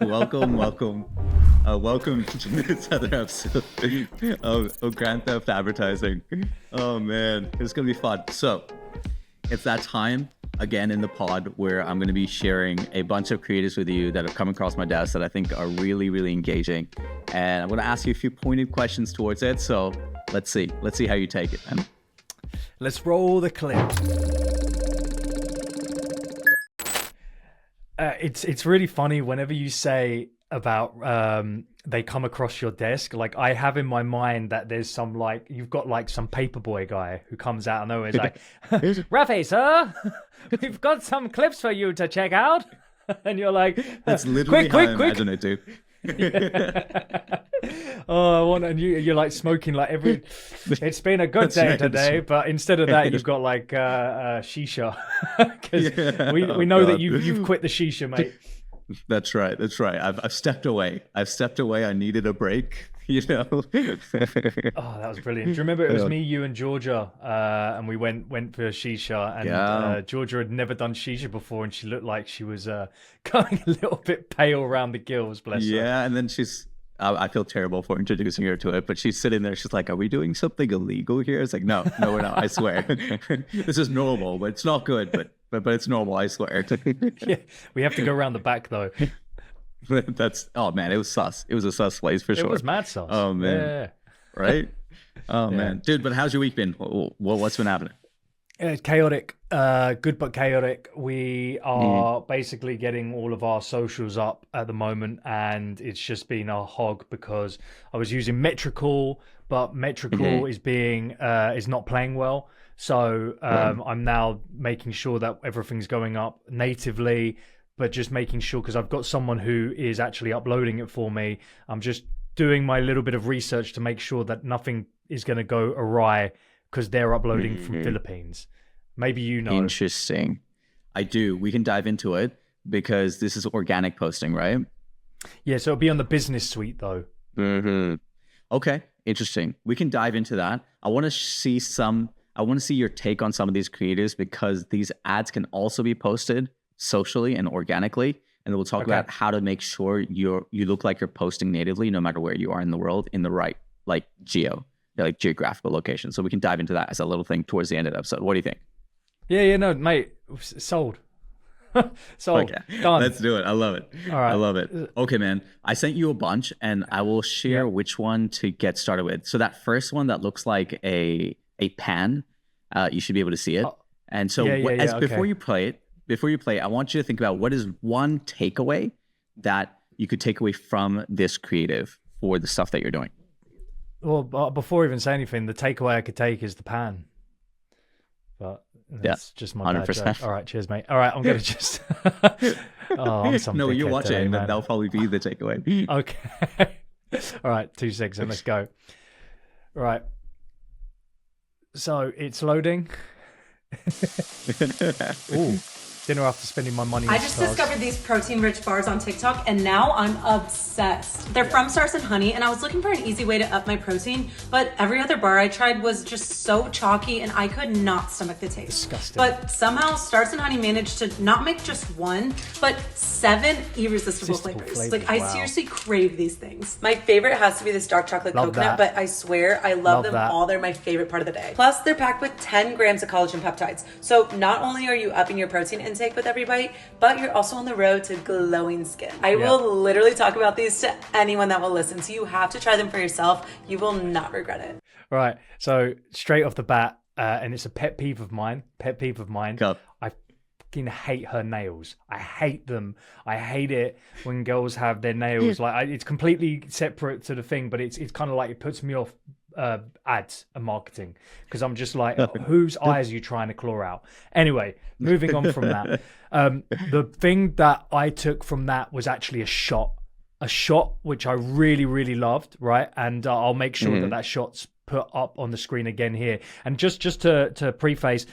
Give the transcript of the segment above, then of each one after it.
welcome. Welcome to this other episode of Grand Theft Advertising. Oh man, it's gonna be fun. So, it's that time again in the pod where I'm gonna be sharing a bunch of creatives with you that have come across my desk that I think are really, really engaging. And I'm gonna ask you a few pointed questions towards it. So, let's see how you take it, man. Let's roll the clip. It's really funny whenever you say about they come across your desk. Like, I have in my mind that there's some, like, you've got like some paperboy guy who comes out of nowhere. He's like, Rafi, sir, we've got some clips for you to check out. And you're like, that's literally quick, how I imagine it, dude. Oh, and you're like smoking like every. It's been a good day today, but instead of that, you've got like shisha, because we know that you've quit the shisha, mate. That's right. I've stepped away. I needed a break. You know. Oh, that was brilliant. Do you remember it was me, you, and Georgia, and we went for a shisha, and Georgia had never done shisha before, and she looked like she was going a little bit pale around the gills. Bless her. Yeah, and then I feel terrible for introducing her to it, but she's sitting there. She's like, "Are we doing something illegal here?" It's like, no, we're not. I swear, this is normal, but it's not good. But it's normal. I swear. Yeah, we have to go around the back though. Oh man, it was sus. It was a sus place for sure. It was mad sus. Oh man, yeah. Right? Oh man, dude. But how's your week been? What's been happening? Chaotic, good but chaotic. We are basically getting all of our socials up at the moment, and it's just been a hog because I was using Metrical, but Metrical is not playing well. So I'm now making sure that everything's going up natively, but just making sure, because I've got someone who is actually uploading it for me. I'm just doing my little bit of research to make sure that nothing is going to go awry, because they're uploading from Philippines. Maybe you know. Interesting. I do. We can dive into it because this is organic posting, right? Yeah, so it'll be on the business suite though. Okay, interesting. We can dive into that. I want to see your take on some of these creators, because these ads can also be posted socially and organically. And we'll talk about how to make sure you look like you're posting natively no matter where you are in the world, in the right geographical location. So we can dive into that as a little thing towards the end of the episode. What do you think? Yeah, no, mate, sold. Sold. Okay. Done. Let's do it. I love it. All right. I love it. Okay, man. I sent you a bunch, and I will share which one to get started with. So that first one that looks like a pan, you should be able to see it. And so before you play it, I want you to think about what is one takeaway that you could take away from this creative for the stuff that you're doing. Well, before I even say anything, the takeaway I could take is the pan. But that's just my 100%. Bad joke. All right, cheers, mate. All right, I'm going to just... I'm some no, you're watching, today, man. That'll probably be the takeaway. Okay. All right, 2 seconds, and let's go. All right. So, it's loading. Ooh. Dinner after spending my money on I just discovered these protein-rich bars on TikTok, and now I'm obsessed. They're from Stars and Honey, and I was looking for an easy way to up my protein, but every other bar I tried was just so chalky, and I could not stomach the taste. Disgusting. But somehow Stars and Honey managed to not make just one, but 7 irresistible flavors. Like, I seriously crave these things. My favorite has to be this dark chocolate coconut, but I swear I love them all. They're my favorite part of the day. Plus, they're packed with 10 grams of collagen peptides. So not only are you upping your protein intake with every bite, but you're also on the road to glowing skin. I will literally talk about these to anyone that will listen, so you have to try them for yourself. You will not regret it. Right, so straight off the bat, and it's a pet peeve of mine. Go. I fucking hate her nails. I hate them. I hate it when girls have their nails it's completely separate to the thing, but it's kind of like, it puts me off ads and marketing, because I'm just like, whose eyes are you trying to claw out? Anyway, moving on from that, the thing that I took from that was actually a shot which I really, really loved, right? And I'll make sure that shot's put up on the screen again here. And just to preface,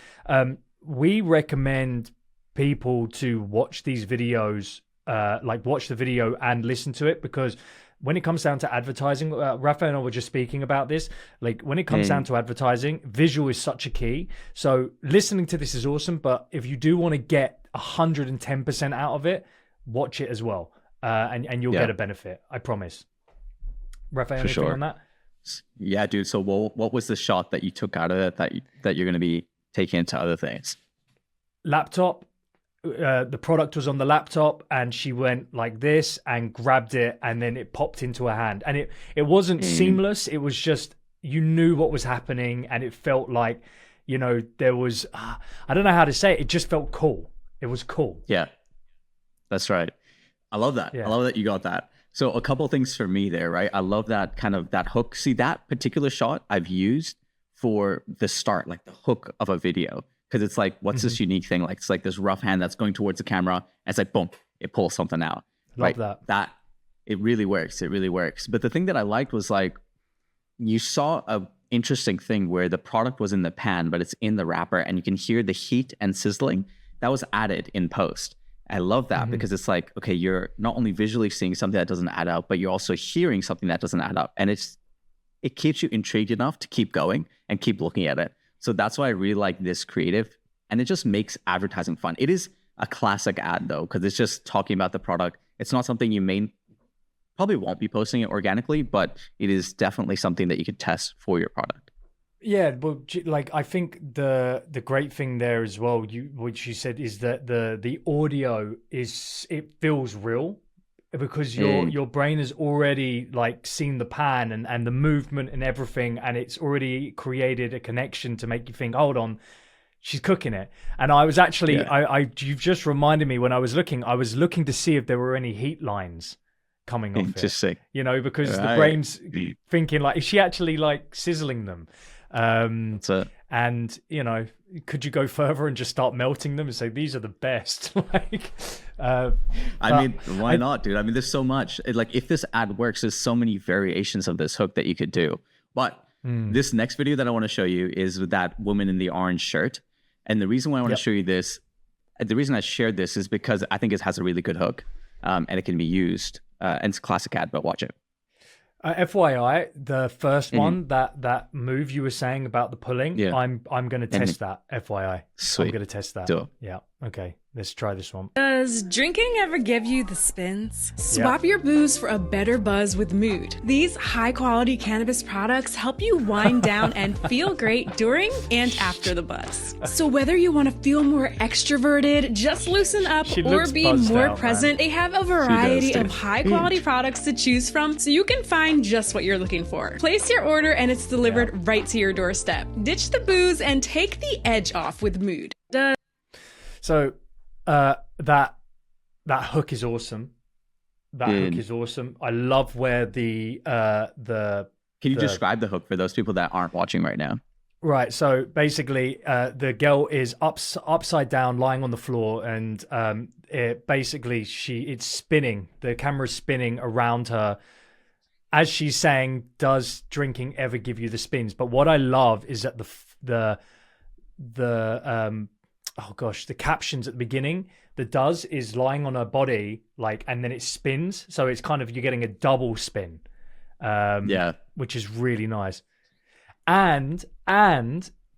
we recommend people to watch these videos, watch the video and listen to it, because when it comes down to advertising, Rafa and I were just speaking about this. Like, when it comes down to advertising, visual is such a key. So listening to this is awesome, but if you do want to get 110% out of it, watch it as well. and you'll get a benefit. I promise. Rafael, anything on that? Yeah, dude. So what was the shot that you took out of it that you're going to be taking into other things? Laptop. The product was on the laptop, and she went like this and grabbed it, and then it popped into her hand. And it wasn't seamless. It was just, you knew what was happening, and it felt like, you know, there was, I don't know how to say it. It just felt cool. It was cool. Yeah, that's right. I love that. I love that you got that. So a couple things for me there, right? I love that kind of that hook. See, that particular shot I've used for the start, like the hook of a video. Because it's like, what's this unique thing? Like, it's like this rough hand that's going towards the camera. And it's like, boom, it pulls something out. Love that. That, it really works. It really works. But the thing that I liked was like, you saw a interesting thing where the product was in the pan, but it's in the wrapper, and you can hear the heat and sizzling that was added in post. I love that because it's like, okay, you're not only visually seeing something that doesn't add up, but you're also hearing something that doesn't add up. And it keeps you intrigued enough to keep going and keep looking at it. So that's why I really like this creative, and it just makes advertising fun. It is a classic ad though, because it's just talking about the product. It's not something you probably won't be posting it organically, but it is definitely something that you could test for your product. Yeah, but like, I think the great thing there as well, which you said, is that the audio it feels real, because your brain has already like seen the pan and the movement and everything, and it's already created a connection to make you think, hold on, she's cooking it. And I was actually you've just reminded me, when I was looking to see if there were any heat lines coming off Interesting. it, you know, because the brain's thinking like, is she actually like sizzling them? That's it. And you know, could you go further and just start melting them and say these are the best? Like, I mean, why not, dude? I mean, there's so much. Like, if this ad works, there's so many variations of this hook that you could do. But this next video that I want to show you is with that woman in the orange shirt. And the reason why I want to show you this, the reason I shared this is because I think it has a really good hook, and it can be used. And it's a classic ad, but watch it. FYI, the first one, that move you were saying about the pulling, I'm going to test that. FYI, sweet. I'm going to test that. Yeah. Okay. Let's try this one. Does drinking ever give you the spins? Swap your booze for a better buzz with Mood. These high-quality cannabis products help you wind down and feel great during and after the buzz. So whether you want to feel more extroverted, just loosen up, or be more present, they have a variety of high-quality products to choose from, so you can find just what you're looking for. Place your order and it's delivered right to your doorstep. Ditch the booze and take the edge off with Mood. So that hook is awesome. Hook is awesome. I love where the Can you describe the hook for those people that aren't watching right now? Right. So basically, the girl is upside down, lying on the floor, and it's spinning. The camera's spinning around her as she's saying, "Does drinking ever give you the spins?" But what I love is that the captions at the beginning, the "does" is lying on her body, like, and then it spins. So it's kind of, you're getting a double spin, which is really nice. And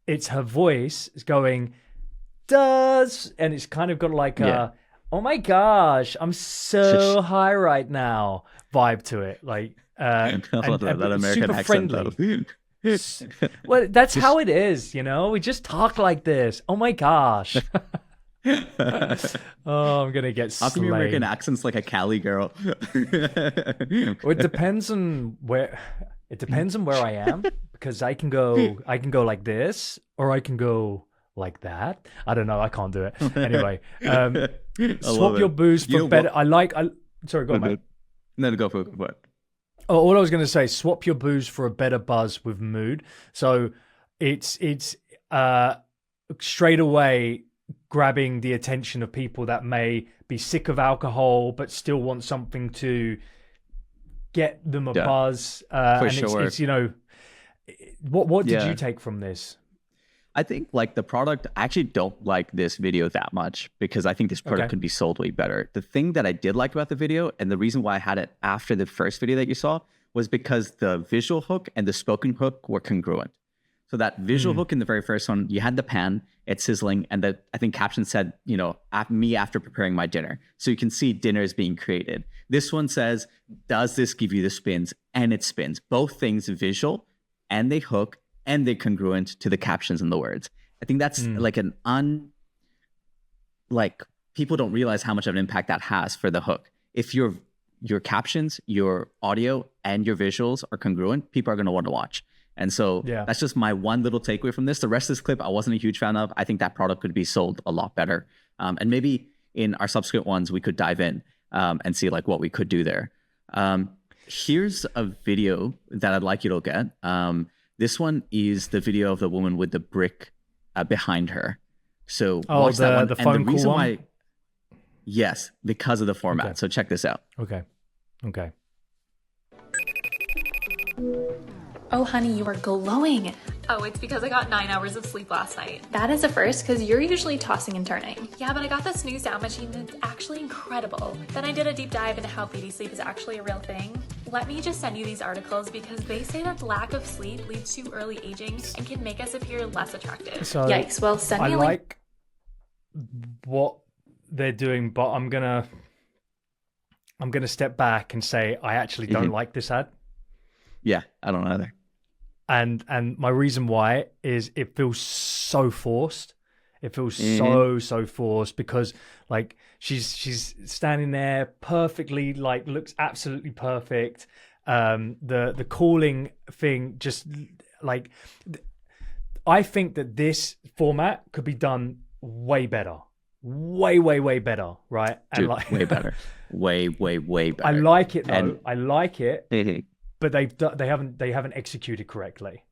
it's her voice is going, "does," and it's kind of got like a, "oh my gosh, I'm so high right now" vibe to it. Like, that American super accent, friendly. Well, that's how it is, you know. We just talk like this. Oh my gosh. Oh, I'm gonna get How come your slain. American accent's like a Cali girl? Well, it depends on where I am, because I can go like this, or I can go like that. I don't know. I can't do it. Anyway, swap your booze for better. Sorry, go on, mate. No, go for it. Oh, all I was going to say, swap your booze for a better buzz with Mood. So it's straight away grabbing the attention of people that may be sick of alcohol but still want something to get them a buzz. For sure. It's, you know, what did you take from this? I think, like, the product, I actually don't like this video that much, because I think this product could be sold way better. The thing that I did like about the video, and the reason why I had it after the first video that you saw, was because the visual hook and the spoken hook were congruent. So that visual hook in the very first one, you had the pan, it's sizzling, and the I think caption said, you know, me after preparing my dinner. So you can see dinner is being created. This one says, does this give you the spins? And it spins. Both things visual, and they hook, and they're congruent to the captions and the words. I think that's like people don't realize how much of an impact that has for the hook. If your captions, your audio, and your visuals are congruent, people are going to want to watch. And so that's just my one little takeaway from this. The rest of this clip, I wasn't a huge fan of. I think that product could be sold a lot better. And maybe in our subsequent ones, we could dive in and see like what we could do there. Here's a video that I'd like you to look at. This one is the video of the woman with the brick behind her. So watch that one. The phone and the reason call one? why, yes, because of the format. Okay. So check this out. Okay. Oh, honey, you are glowing. Oh, it's because I got 9 hours of sleep last night. That is a first, because you're usually tossing and turning. Yeah, but I got this new sound machine that's actually incredible. Then I did a deep dive into how beauty sleep is actually a real thing. Let me just send you these articles because they say that lack of sleep leads to early aging and can make us appear less attractive. So Yikes, well, send me I a link. like what they're doing, but I'm gonna step back and say I actually don't like this ad. Yeah, I don't know either. And my reason why is it feels so forced. It feels so forced because like she's standing there perfectly, like looks absolutely perfect. The calling thing just like I think that this format could be done way better. Way better, right? And Dude, like way better. Way better. I like it though. And I like it. But they haven't executed correctly.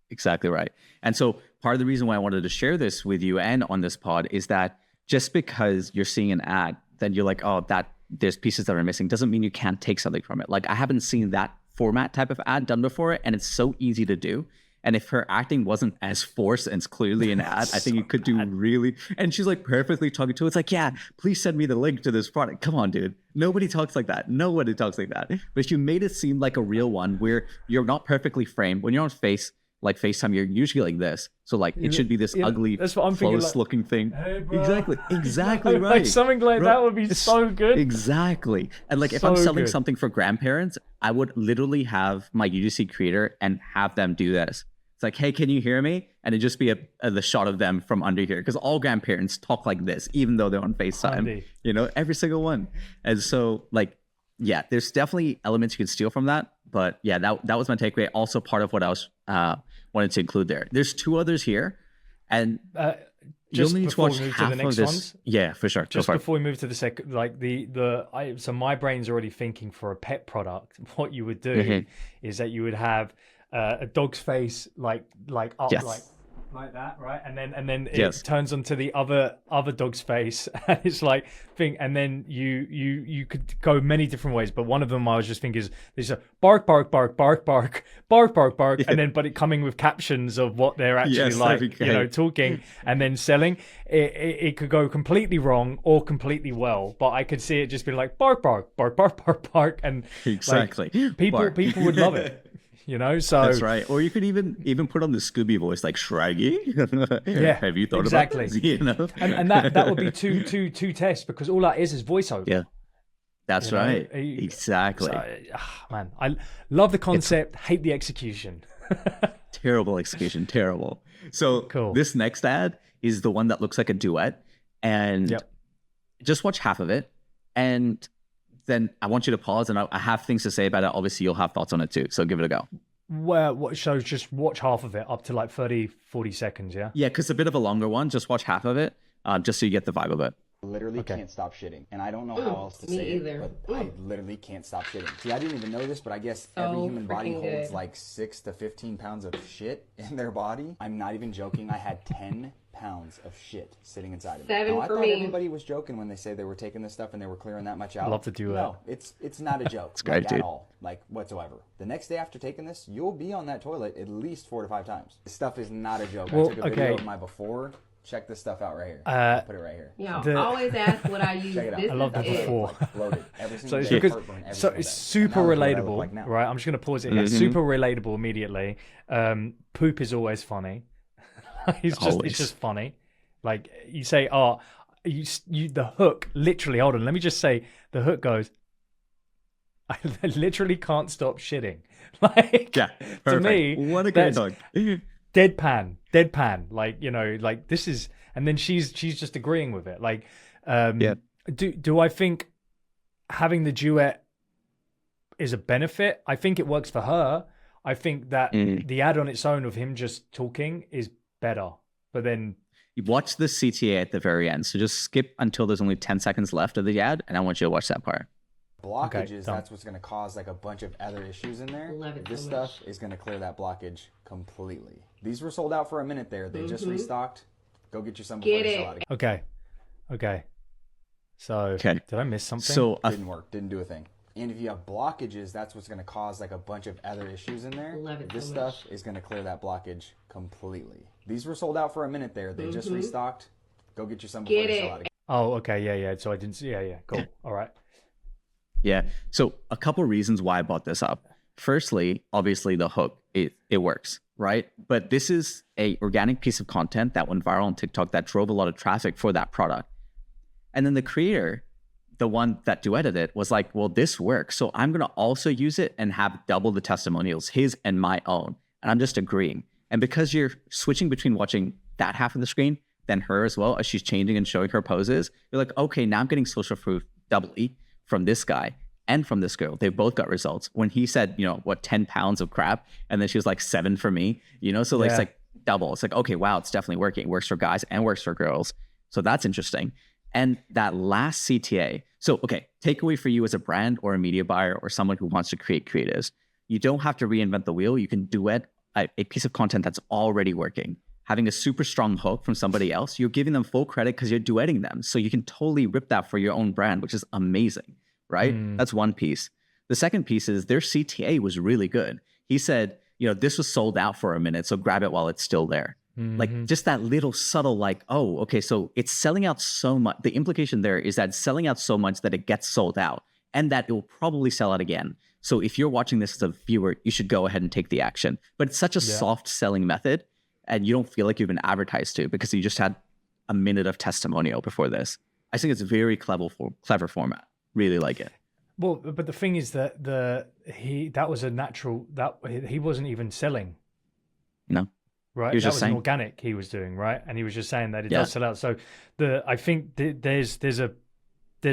Exactly right. And so part of the reason why I wanted to share this with you and on this pod is that just because you're seeing an ad, then you're like, oh, that there's pieces that are missing, doesn't mean you can't take something from it. Like I haven't seen that format type of ad done before, and it's so easy to do. And if her acting wasn't as forced and it's clearly an ad, I think you could do really. And she's like perfectly talking to it. It's like, yeah, please send me the link to this product. Come on, dude. Nobody talks like that. Nobody talks like that. But if you made it seem like a real one where you're not perfectly framed, when you're on FaceTime, you're usually like this. So like it should be this ugly, that's what I'm thinking, close looking thing. Hey, bro. Exactly right. Like something like Bro, that would be so good. Exactly. And like if So I'm selling good. something for grandparents, I would literally have my UGC creator and have them do this. It's like, hey, can you hear me? And it'd just be the shot of them from under here. Because all grandparents talk like this, even though they're on FaceTime. Handy. You know, every single one. And so like, yeah, there's definitely elements you can steal from that. But yeah, that was my takeaway. Also part of what I was wanted to include there. There's two others here. And you'll Just need to before watch we move to half the next of this. ones, Yeah, for sure. just Go for it. before we move to the second, like so my brain's already thinking for a pet product. What you would do is that you would have a dog's face like up Yes. like that, right? And then it Yes. turns onto the other dog's face, and it's like thing. And then you could go many different ways, but one of them I was just thinking is there's a bark, and then but it coming with captions of what they're actually Yes, like, that'd be great. talking and then selling. It could go completely wrong or completely well, but I could see it just being like bark, and Exactly. like, people Bark. would love it. You know, so That's right. Or you could even put on the Scooby voice, like Shraggy. Yeah, Have you thought exactly. about this? You know, and that would be two tests because all that is voiceover. yeah, that's You know, right. he- Exactly. So, man, I love the concept, hate the execution. Terrible execution. Terrible. So Cool. this next ad is the one that looks like a duet, and Yep. just watch half of it, and then I want you to pause, and I have things to say about it. Obviously, you'll have thoughts on it too. So give it a go. Well, what shows? Just watch half of it up to like 30, 40 seconds. Yeah. Yeah, because it's a bit of a longer one. Just watch half of it, just so you get the vibe of it. Literally can't stop shitting, and I don't know how else to say it, but I literally can't stop shitting. See, I didn't even know this, but I guess every human body holds like 6 to 15 pounds of shit in their body. I'm not even joking. I had 10 pounds of shit sitting inside of me. Now, I thought everybody was joking when they say they were taking this stuff and they were clearing that much out. Love to do No, it's not a joke. It's great, like, dude. at all, like whatsoever. The next day after taking this, you'll be on that toilet at least 4 to 5 times. This stuff is not a joke. Well, I took a video okay. of my before Check this stuff out right here. I'll put it right here. Always ask what I use. Check it out. I loved it before. Like, loaded. Every So single it's day, because heartburn every so single it's day. super And now look at what I relatable, look like now. right? I'm just gonna pause it here. Super relatable immediately. Poop is always funny. It's just funny. Like you say, you the hook literally. Hold on, let me just say the hook goes. I literally can't stop shitting. Like Yeah, to perfect. me, What a great that's dog. deadpan. Like like this is, and then she's just agreeing with it. Like, do I think having the duet is a benefit? I think it works for her. I think that the ad on its own of him just talking is better. But then You watch the CTA at the very end. So just skip until there's only 10 seconds left of the ad, and I want you to watch that part. Blockages, that's what's going to cause like a bunch of other issues in there. This stuff is going to clear that blockage completely. These were sold out for a minute there. They just restocked. Go get you some before they sell out again. Okay. So did I miss something? So didn't work. Didn't do a thing. And if you have blockages, that's what's going to cause like a bunch of other issues in there. This stuff is going to clear that blockage completely. These were sold out for a minute there. They just restocked. Go get you some before they sell out again. Oh, okay. Yeah. So I didn't see. Yeah. Cool. All right. Yeah. So a couple reasons why I brought this up. Firstly, obviously the hook, it works, right? But this is a organic piece of content that went viral on TikTok that drove a lot of traffic for that product. And then the creator, the one that duetted it, was like, well, this works. So I'm going to also use it and have double the testimonials, his and my own. And I'm just agreeing. And because you're switching between watching that half of the screen, then her as well, as she's changing and showing her poses, you're like, okay, now I'm getting social proof doubly from this guy and from this girl. They both got results. When he said, 10 pounds of crap, and then she was like 7 for me, so like, it's like double. It's like, okay, wow, it's definitely working. It works for guys and works for girls. So that's interesting. And that last CTA. So, okay, takeaway for you as a brand or a media buyer or someone who wants to create creatives. You don't have to reinvent the wheel. You can duet a piece of content that's already working. Having a super strong hook from somebody else, you're giving them full credit because you're duetting them. So you can totally rip that for your own brand, which is amazing, right? That's one piece. The second piece is their CTA was really good. He said, this was sold out for a minute, so grab it while it's still there. Like just that little subtle, like, oh, okay, so it's selling out so much. The implication there is that it's selling out so much that it gets sold out and that it will probably sell out again. So if you're watching this as a viewer, you should go ahead and take the action. But it's such a soft selling method, and you don't feel like you've been advertised to because you just had a minute of testimonial before this. I think it's a very clever format. Really like it. Well, but the thing is that that was a natural, that he wasn't even selling. No. Right, that was an organic he was doing, right, and he was just saying that it does sell out. So I think there's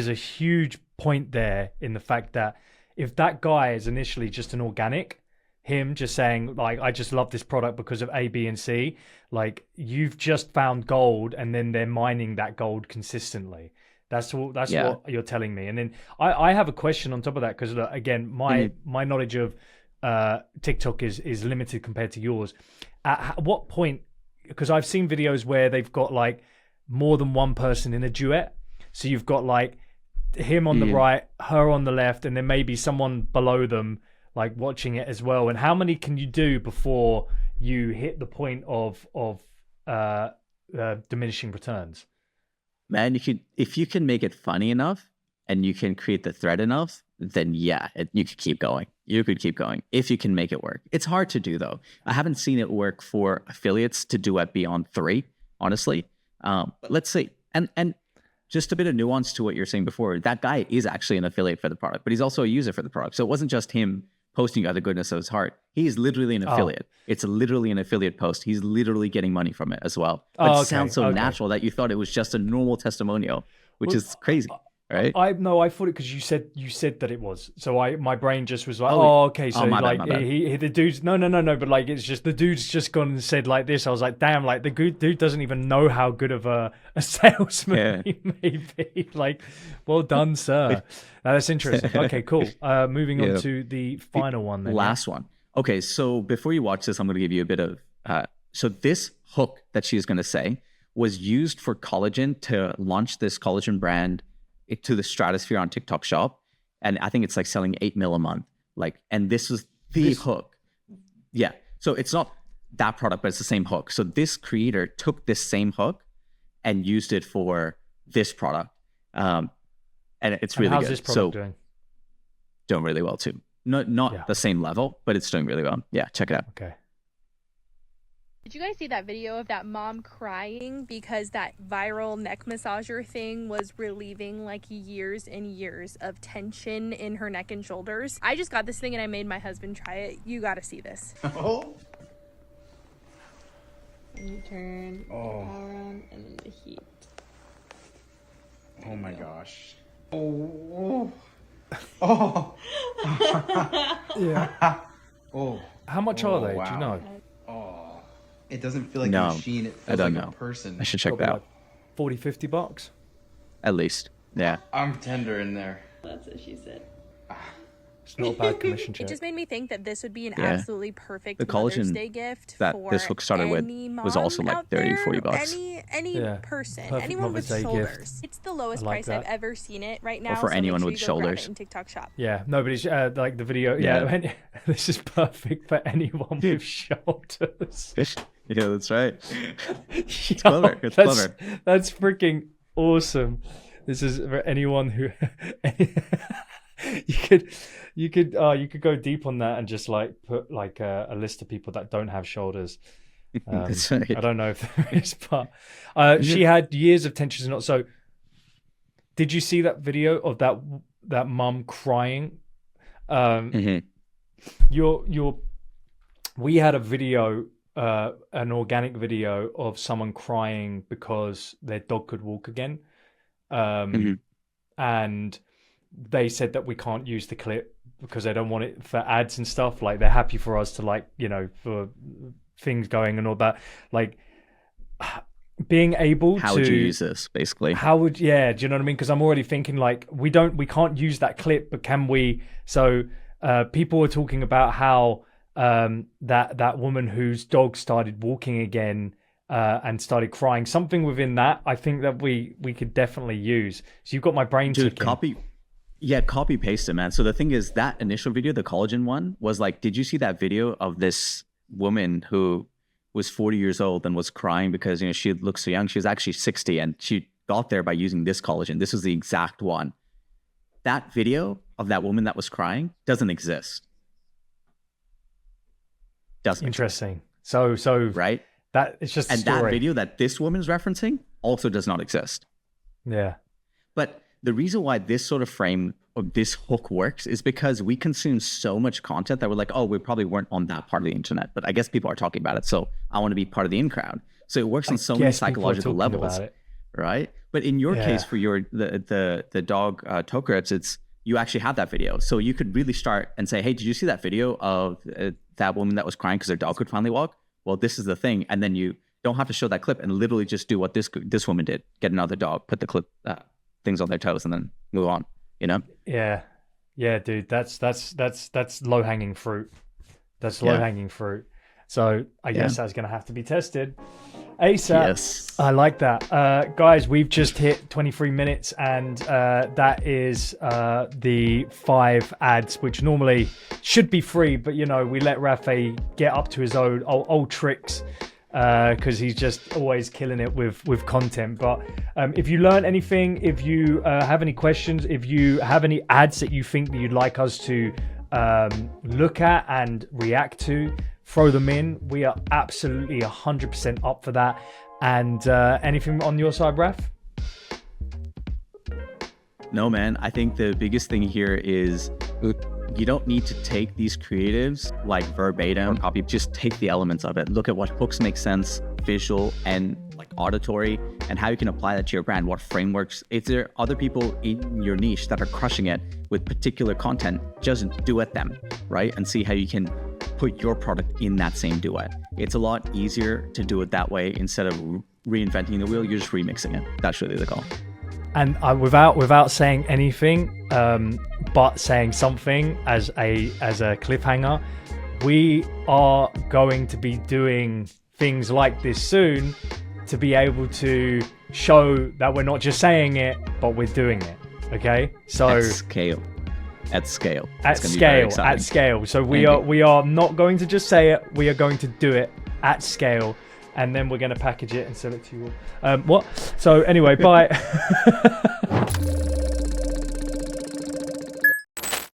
a huge point there in the fact that if that guy is initially just an organic, him just saying like, I just love this product because of A, B, and C, like you've just found gold, and then they're mining that gold consistently. That's what you're telling me. And then I have a question on top of that, because again, my knowledge of TikTok is limited compared to yours. At what point, because I've seen videos where they've got like more than one person in a duet, so you've got like him on the right, her on the left, and then maybe someone below them like watching it as well. And how many can you do before you hit the point of diminishing returns? Man, if you can make it funny enough and you can create the thread enough, then you could keep going. You could keep going if you can make it work. It's hard to do though. I haven't seen it work for affiliates to duet beyond 3, honestly. But let's see. And just a bit of nuance to what you're saying before. That guy is actually an affiliate for the product, but he's also a user for the product. So it wasn't just him posting out of the goodness of his heart. He's literally an affiliate. It's literally an affiliate post. He's literally getting money from it as well. But it sounds so natural that you thought it was just a normal testimonial, which is crazy. Right? I thought it because you said that it was. So my brain just was like, okay. So my like bad. the dude's no, but like it's just the dude's just gone and said like this. I was like, damn, like the dude doesn't even know how good of a salesman he may be. Like, well done, sir. That's interesting. Okay, cool. Moving on to the final one then. Last one. Okay, so before you watch this, I'm going to give you a bit of so this hook that she's going to say was used for collagen to launch this collagen brand to the stratosphere on TikTok Shop, and I think it's like selling 8 mil a month. Like, and this was the hook. Yeah. So it's not that product, but it's the same hook. So this creator took this same hook and used it for this product. And it's really how's good. This product doing? Doing really well too. Not the same level, but it's doing really well. Yeah, check it out. Okay. Did you guys see that video of that mom crying because that viral neck massager thing was relieving like years and years of tension in her neck and shoulders? I just got this thing and I made my husband try it. You gotta see this. Oh. And you turn the power on and then the heat. Oh my gosh. Oh. Oh. Yeah. Oh. How much are they? Wow. Do you know? Oh. It doesn't feel like a machine. It feels I don't like know. a person. I should check that out. Like $40-50 at least. Yeah. I'm tender in there. That's what she said. It's not a bad commission check. It just made me think that this would be an absolutely perfect the Mother's collagen Day gift that for this book started with any was also like mom out 30, there, 40 bucks. Any person, Perfect anyone with Mother's Day gift. shoulders. It's the lowest I like price that. I've ever seen it right now. Or for so anyone make with sure you go grab shoulders. it in TikTok shop. Yeah, nobody's like the video. Yeah, this is perfect for anyone with shoulders. Yeah, that's right. It's Yo, clever. It's clever. That's freaking awesome. This is for anyone who you could go deep on that and just like put like a list of people that don't have shoulders. That's right. I don't know if there is, but she had years of tension. So, did you see that video of that mum crying? We had a video, an organic video of someone crying because their dog could walk again, and they said that we can't use the clip because they don't want it for ads and stuff. Like they're happy for us to like, you know, for things going and all that. Like being able how would you use this basically? Do you know what I mean? Because I'm already thinking like we can't use that clip, but can we? So people were talking about how that woman whose dog started walking again and started crying, something within that I think that we could definitely use. So you've got my brain ticking. Copy paste it, man. So the thing is, that initial video, the collagen one, was like, did you see that video of this woman who was 40 years old and was crying because, you know, she looks so young? She was actually 60 and she got there by using this collagen. This was the exact one. That video of that woman that was crying doesn't exist. Interesting. So right? That it's just a and story. That video that this woman's referencing also does not exist. Yeah. But the reason why this sort of frame of this hook works is because we consume so much content that we're like, oh, we probably weren't on that part of the internet, but I guess people are talking about it, so I want to be part of the in crowd. So it works on so many psychological levels, right? But in your case, for the dog toe grips, it's you actually have that video, so you could really start and say, hey, did you see that video of that woman that was crying because her dog could finally walk? Well, this is the thing, and then you don't have to show that clip and literally just do what this woman did: get another dog, put the clip. Things on their toes and then move on, you know? Yeah, dude, that's low hanging fruit. That's low hanging fruit. So I guess that's gonna have to be tested ASAP. Yes, I like that. Guys, we've just hit 23 minutes and that is the 5 ads, which normally should be free, but you know, we let Rafe get up to his old tricks because he's just always killing it with content. But if you learn anything, if you have any questions, if you have any ads that you think that you'd like us to look at and react to, throw them in. We are absolutely 100% up for that. And anything on your side, Raf? No, man. I think the biggest thing here is you don't need to take these creatives like verbatim copy. Just take the elements of it. Look at what hooks make sense, visual and like auditory, and how you can apply that to your brand. What frameworks? Is there other people in your niche that are crushing it with particular content? Just duet them, right? And see how you can put your product in that same duet. It's a lot easier to do it that way instead of reinventing the wheel. You're just remixing it. That's really the goal. And without saying anything, but saying something as a cliffhanger, we are going to be doing things like this soon to be able to show that we're not just saying it, but we're doing it. Okay, so at scale. So we are not going to just say it. We are going to do it at scale. and then we're going to package it and sell it to you all. What? So anyway, bye.